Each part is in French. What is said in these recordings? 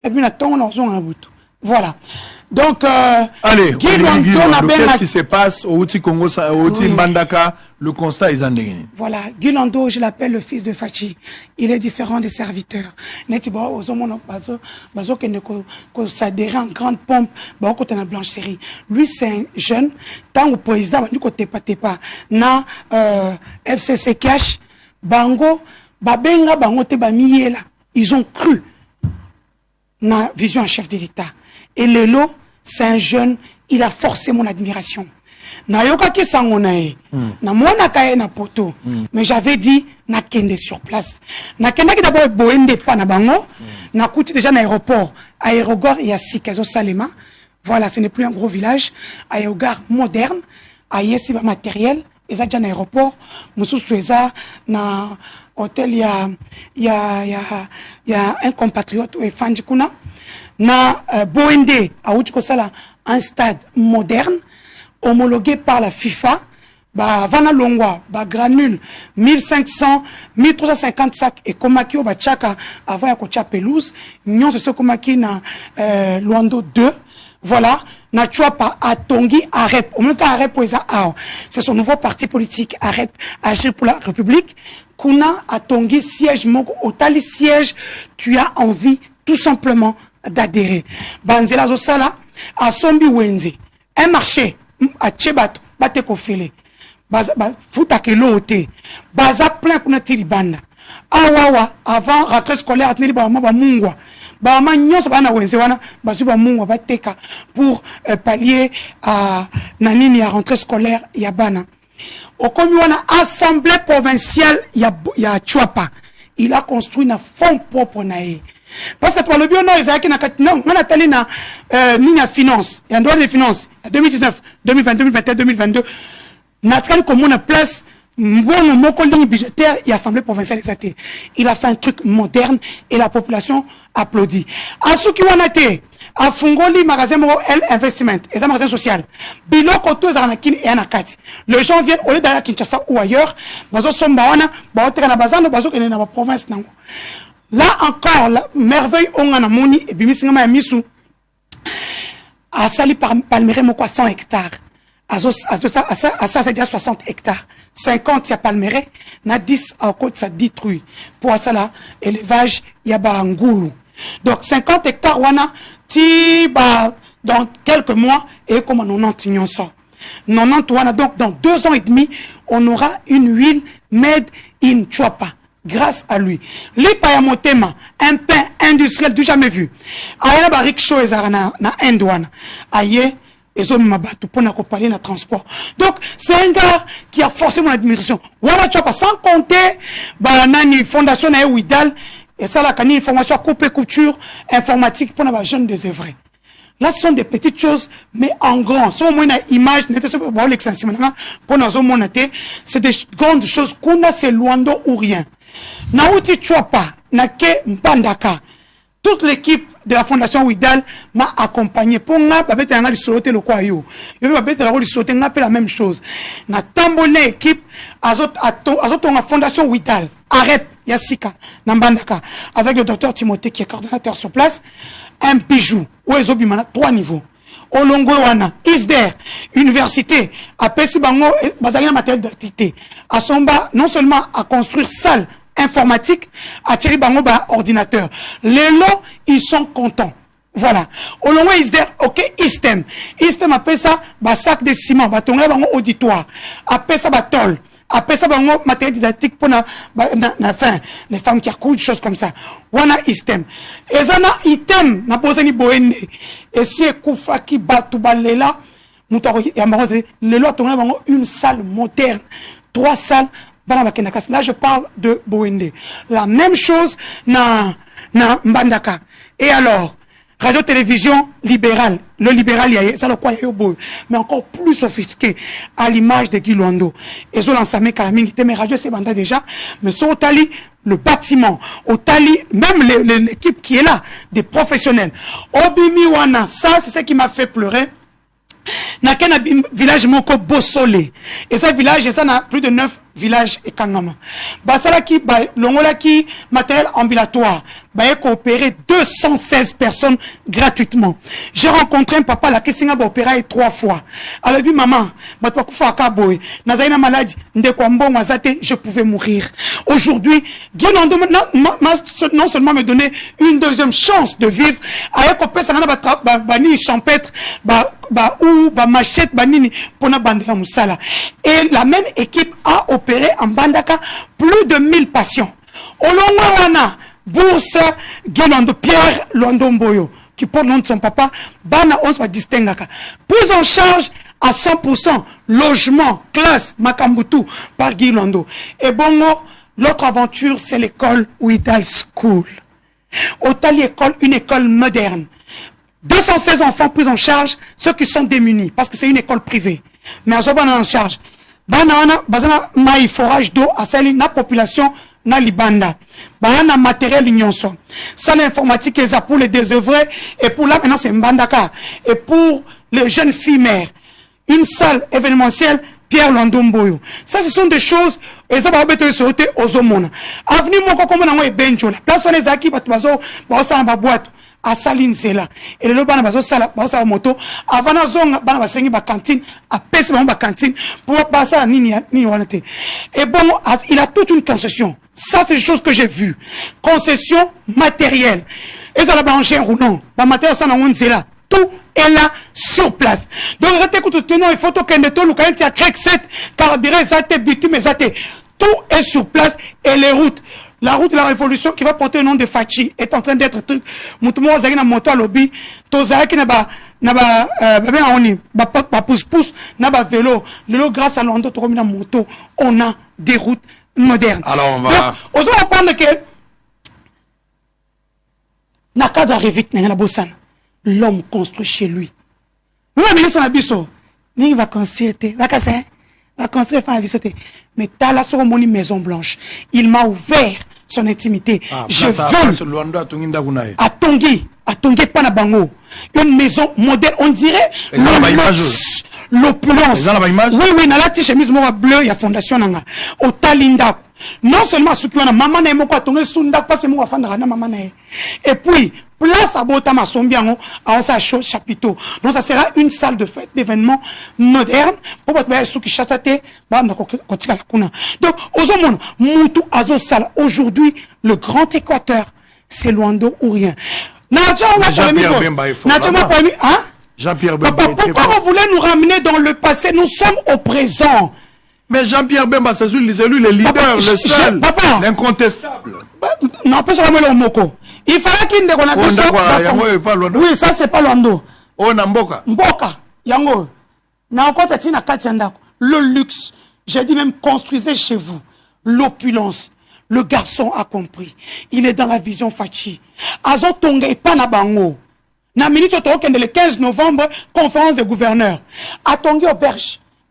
Et puis, on a voilà. Donc, allez, qu'est-ce qui se passe au Outi Congo, au Outi Mbandaka, le constat est en dégaine. Voilà, Guy Lando, je l'appelle le fils de Fachi. Il est différent des serviteurs. Netibo, aux hommes, bazo que s'adhérer en grande pompe, bah, côté la blancherie. Lui, c'est un jeune, tant au président, du côté pas, na, FCC Cash, Bango, Babenga, Bango, Tebamiela. Ils ont cru na vision en chef de l'État. Et Lelo, c'est un jeune, il a forcé mon admiration. Na yoka ki sangonae, na mwana kaye na poto, mais j'avais dit na kende sur place. Na kende ki d'abord boende pa na bango, na kouti déjà na aéroport, aérogare Yassik, Azo Salema. Voilà, ce n'est plus un gros village, aérogare moderne, ayesi ba matériel, eza déjà na aéroport, musu sueza na hôtel il y a un compatriote ou Fanji Kuna. Na Boende a Sala un stade moderne homologué par la FIFA. Ba Vana Longwa, ba granule 1500, 1350 sacs et Komakio ba Tchaka avant ya kocha pelouse. Nyon se Komaki na Luando 2. Voilà, na Chouapa Atongi Arep. Au même temps Arep c'est son nouveau parti politique Arep Agir pour la République. Kuna Atongi siège moko otali siège, tu as envie tout simplement d'adhérer. Banzela Zosala, à Sombi Wenze, un marché, à Tchebat, Bate Kofele, Fouta Kelote, Baza plein kuna Tiribanda. Awawa, avant rentrée scolaire, Atneli Bama Mungwa, Bama Nyos Bana Wenze, Bazuba Mungwa, Bateka, pour pallier à Nanini à rentrée scolaire, Yabana. Au commun, assemblée provinciale, ya Chouapa. Il a construit un fonds propre naé. Parce que pour le bio, non, on a tali na Nina Finance, et en droit des finances, 2019, 2020, 2021, 2022, Nathalie comme on a place, mon collègue budgétaire et assemblée provinciale exatée. Il a fait un truc moderne et la population applaudit. À ceux qui ont été, à Fungoli, magasin L Investment, et un magasin social, Biloko, tous Aranakin et Anakati. Les gens viennent au lieu d'aller à Kinshasa ou ailleurs, Bazo Sombawana, Baotera Bazano, Bazo qui est dans la province. Là encore, la merveille, on a moni, et Bimisingama Misu, à Sali Palméré, Moko 100 hectares. À ça, c'est déjà 60 hectares. 50, il y a Palméré, na 10 à côté, ça détruit. Pour ça, là, élevage, il y a Bangoulou. Donc, 50 hectares, wana, dans quelques mois, et comme on en tient ça. 90, wana, donc, dans 2 ans et demi, on aura une huile made in Chouapa. Grâce à lui. Les payamotema, un pain industriel du jamais vu. Aïe, na rickshaw ezarana na endouana. Aïe, et hommes m'abattent pour n'a parler na transport. Donc, c'est un gars qui a forcé mon admiration. Voilà, tu vois, sans compter, bah, nani, fondation na Ouidal, et ça, la cani, information, coupe couture, informatique, pour les jeunes désœuvrés. Là, ce sont des petites choses, mais en grand. Si on a une image, c'est des grandes choses qu'on a, c'est loin d'eau ou rien. Naouti Chouapa, Nake Mbandaka, toute l'équipe de la Fondation Ouidal m'a accompagné. Pour moi, je vais aller sauter le quoi yo. Je vais aller sauter, la même chose. Na tambonné équipe, azot la Fondation Ouidal, arrête, Yassika, Nambandaka, avec le docteur Timothée qui est coordonnateur sur place, un bijou, où est Zobimana, 3 niveaux. Olongowana, ISDER, université, à Pessibango, Bazalina matériel d'activité. À Somba, non seulement à construire salle informatique, à Thierry Bango, ordinateur. Les lots, ils sont contents. Voilà. Olongo ISDER, ok, ISTEM. ISTEM appelle ça, sac de ciment, tonga bango auditoire. Appelle ça, tol. Après ça, matériel didactique pour les femmes qui accouchent, des choses comme ça. Wana istem. Et ça, na item, na posé ni boende. Et si Koufa qui bat tout balela, nous le lot, on a une salle moderne. 3 salles, là, je parle de Boende. La même chose, na Mbandaka. Et alors, radio-télévision libérale. Le libéral, c'est le quoi, mais encore plus sophistiqué, à l'image de Guy Luando. Et ça, l'ensemble, mais radio, c'est banda déjà, mais sur Otali, le bâtiment, Otali, même l'équipe qui est là, des professionnels. Obimi Wana, ça, c'est ce qui m'a fait pleurer. N'a qu'un village moko Bosolé. Et ce village, ça n'a plus de 9 village et Kangama. Basalaki, Longolaki, matériel ambulatoire. Baye coopérer 216 personnes gratuitement. J'ai rencontré un papa là qui s'est opéré 3 fois. Alors dit maman, Nazaina maladie, je pouvais mourir. Aujourd'hui, non seulement me donner une deuxième chance de vivre, champêtre, ou machette banini pour na bandaka musala. Et la même équipe a opéré en Bandaka plus de 1000 patients. Olongwana Bourse Guélando Pierre Londomboyo qui porte le nom de son papa, Bana on se distingue. Prise en charge à 100%, logement, classe, Makambutu par Guy Londo. Et bon, l'autre aventure, c'est l'école Ouidal School. Otali École, une école moderne. 216 enfants pris en charge, ceux qui sont démunis, parce que c'est une école privée. Mais à ce moment en charge, banana, bazana, maï, forage d'eau, à celle la population, na libanda. Banana, matériel, ignonson. Ça, l'informatique, est pour les désœuvrés, et pour là, maintenant, c'est Mbandaka. Et pour les jeunes filles mères, une salle événementielle, Pierre Londomboyo. Ça, ce sont des choses, et ça va être sauté aux hommes. Avenue, mon coco, mon est bencho. Place, on est acquis, bateau, bateau, boîte. À Saline c'est là et le bana bazo sala moto avant na zonga bana basengi ba cantine à pèse ba cantine pour passer à nini wanate. Et bon, il a toute une concession. Ça c'est des choses que j'ai vues. Concession matérielle. Et ça la ba en chien ou non. Ba matériel ça na c'est là. Tout est là sur place. Donc rete ko tenons il faut que ne to lu quand tu as créé 7 carburant ça te bitume ça te tout est sur place et les routes. La route de la révolution qui va porter le nom de Fachi est en train d'être truc. Moutoumou zaki na moto à lobby. Tozaki na ba pousse-pousse, na ba vélo. Vélo grâce à l'Ondo Toromi na moto. On a des routes modernes. Alors on va. On va apprendre que. Nakada revite na bossana. L'homme construit chez lui. Nous la ministre na biso. Ni va construire te. Va casser. Va construire faire la vie sauter. Mais t'as la cérémonie Maison Blanche. Il m'a ouvert son intimité. Je veux à Tongi Panabango, une maison moderne, on dirait l'opulence. Oui, na la chemise mora bleu, il y a fondation nanga. Au Talinda. Non seulement ce qu'on a maman na moko tongi sunda pas c'est moi fandra na maman na. Et puis place à Botama Sombiango à sa chapiteau. Donc ça sera une salle de fête d'événements moderne pour votre sou qui chassate banda kotika la kuna. Donc ozomon mutu azo sala aujourd'hui le grand Équateur c'est Luando ou rien. Jean-Pierre Bemba est fort. Jean-Pierre Bemba. Pourquoi vous voulez nous ramener dans le passé? Nous sommes au présent. Mais Jean-Pierre Bemba, c'est lui le leader, le seul, l'incontestable. Non, pas seulement le moko. Il fallait qu'il ne connaisse pas. Oui, ça c'est pas Luando. Oh, Namboka. Mboka. Yango. Le luxe. J'ai dit même construisez chez vous. L'opulence. Le garçon a compris. Il est dans la vision Fachi. Azo Tonga et Panabango. Na minute le 15 novembre, conférence des gouverneurs. A Tonga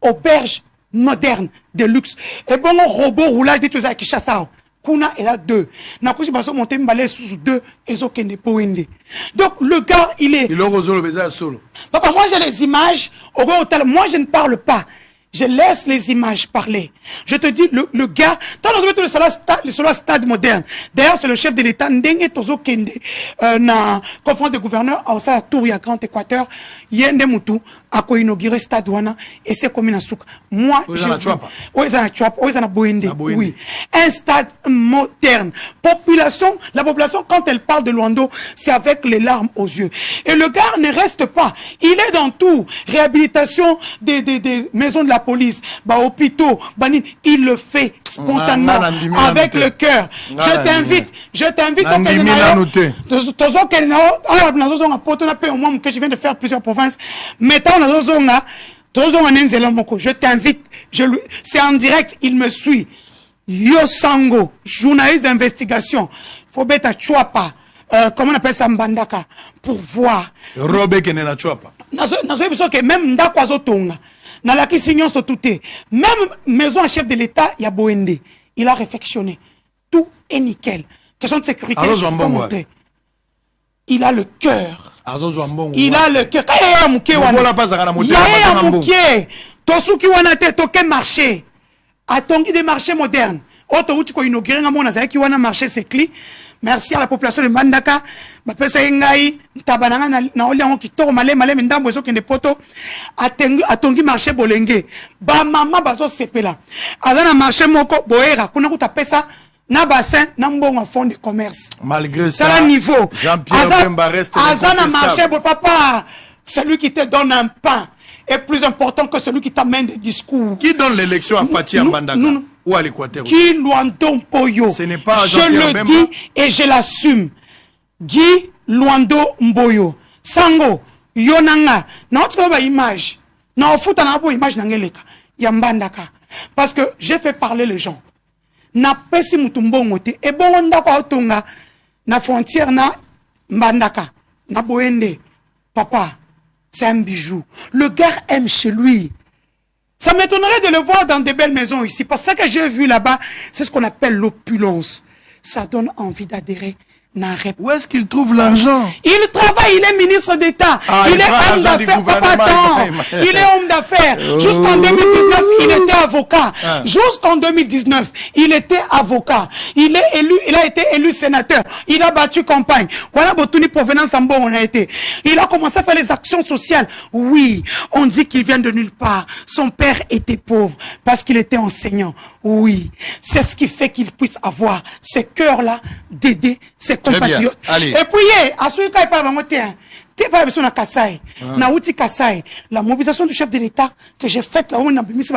auberge moderne, de luxe. Et bon, robot roulage de tout ça qui chasse. Kuna est là 2. Na kusi baso monter mbalé sous 2 et zo kende poende. Donc le gars, il est. Il aura le solo. Papa, moi j'ai les images au hôtel. Moi je ne parle pas. Je laisse les images parler. Je te dis, le gars, t'as le stade moderne. D'ailleurs, c'est le chef de l'État, Ndenge Tozo Kende, na conférence des gouverneurs, à la tour, il y a Grand Équateur, Yende Moutou, a inauguré stade Wana, et c'est comme une souka. Moi, oui. Un stade moderne. La population, quand elle parle de Luando, c'est avec les larmes aux yeux. Et le gars ne reste pas. Il est dans tout. Réhabilitation des maisons de la police, hôpitaux, il le fait spontanément, avec le cœur. Je t'invite je viens de faire plusieurs provinces, mais je t'invite, c'est en direct, il me suit. Yo Sango, journaliste d'investigation, faut bêta Chouapa, comment on appelle ça Mbandaka, pour voir. Robé qui n'est la Chouapa. Même Ndakwazo Tonga. Dans la Kissignon sont tout. Même maison en chef de l'État, il y a Boende. Il a réflexionné. Tout est nickel. Question de sécurité. Il a le cœur. Il a le cœur. Il y a un marché. atongi des marchés modernes. Auto uti ko inauguré nga mona zaki wana marché Sekli. Merci à la population de Mbandaka. Ba pesa ngai tabananga na oliango kitoko malé ndambo zo kende poto atongi marché Bolenge. Ba mama bazo sepela. Azana marché moko boera kuna kuta pesa na bassin na mbongo fond de commerce. Malgré ça, à niveau. Jean-Pierre Bemba reste Azana marché bon papa, celui qui te donne un pain est plus important que celui qui t'amène des discours. Qui donne l'élection à Fachi Mbandaka ou à l'Équateur? Guy Luando Mboyo. Ce n'est pas je le dis et je l'assume. Guy Luando Mboyo. Sango, Yonanga. Na otra image. Na ofuta na bo image nangeleka. Ya Mbandaka. Parce que j'ai fait parler les gens. Na pesi mutumbongo te. E bongo ndako autonga. Na frontière na Mbandaka. Na boende. Papa, c'est un bijou. Le gars aime chez lui. Ça m'étonnerait de le voir dans des belles maisons ici. Parce que ce que j'ai vu là-bas, c'est ce qu'on appelle l'opulence. Ça donne envie d'adhérer. Où est-ce qu'il trouve l'argent? Il travaille, il est ministre d'État. Il est homme d'affaires. Papa, il est homme d'affaires. Jusqu'en 2019, il était avocat. Jusqu'en 2019, il était avocat. Il a été élu sénateur. Il a battu campagne. Voilà, Botuni provenance en bon, on a été. Il a commencé à faire les actions sociales. Oui, on dit qu'il vient de nulle part. Son père était pauvre parce qu'il était enseignant. Oui, c'est ce qui fait qu'il puisse avoir ce cœur-là d'aider ses compatriotes. Et puis, à ce cas, il parle de Kassai. Kassai. La mobilisation du chef de l'État que j'ai faite là où on a mis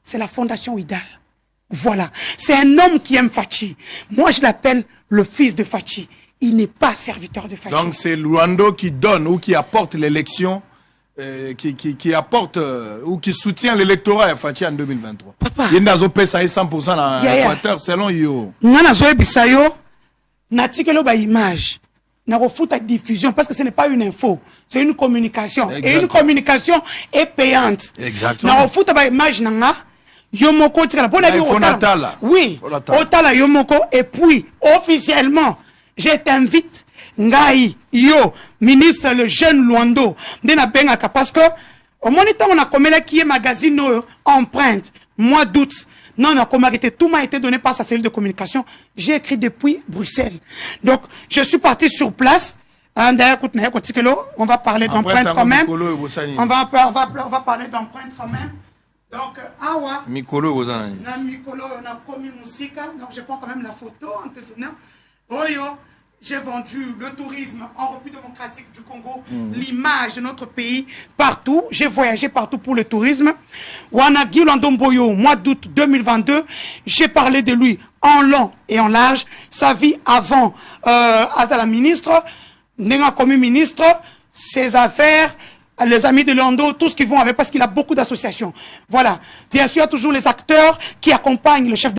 c'est la fondation Idal. Voilà. C'est un homme qui aime Fachi. Moi, je l'appelle le fils de Fachi. Il n'est pas serviteur de Fachi. Donc, c'est Luando qui donne ou qui apporte l'élection. Qui apporte ou qui soutient l'électorat à Fachi en 2023. Papa. Il y a 100% dans l'Équateur selon yo. Natikelo ba image. Na refoute diffusion parce que ce n'est pas une info, c'est une communication. Exactement. Et une communication est payante. Exactement. Na refoute ba image nanga yomoko tika la oui, otala yomoko et puis officiellement je t'invite Ngai, yo, ministre, le jeune Luando, parce que, au moniteur, on a comme qui est magazine empreinte, mois d'août, non, on a comme tout m'a été donné par sa cellule de communication. J'ai écrit depuis Bruxelles. Donc, je suis parti sur place. On va parler d'empreinte quand même. On va parler d'empreinte quand même. Donc, awa. Mikolo, vous en avez. Mikolo, on a commis musique. Donc, je prends quand même la photo en te donnant. Oyo. J'ai vendu le tourisme en République démocratique du Congo, l'image de notre pays partout. J'ai voyagé partout pour le tourisme. Wana Guy Luando Mboyo, mois d'août 2022, j'ai parlé de lui en long et en large. Sa vie avant à la ministre, Nenga comme ministre, ses affaires, les amis de Luando, tout ce qu'ils vont avec, parce qu'il a beaucoup d'associations. Voilà. Bien sûr, il y a toujours les acteurs qui accompagnent le chef de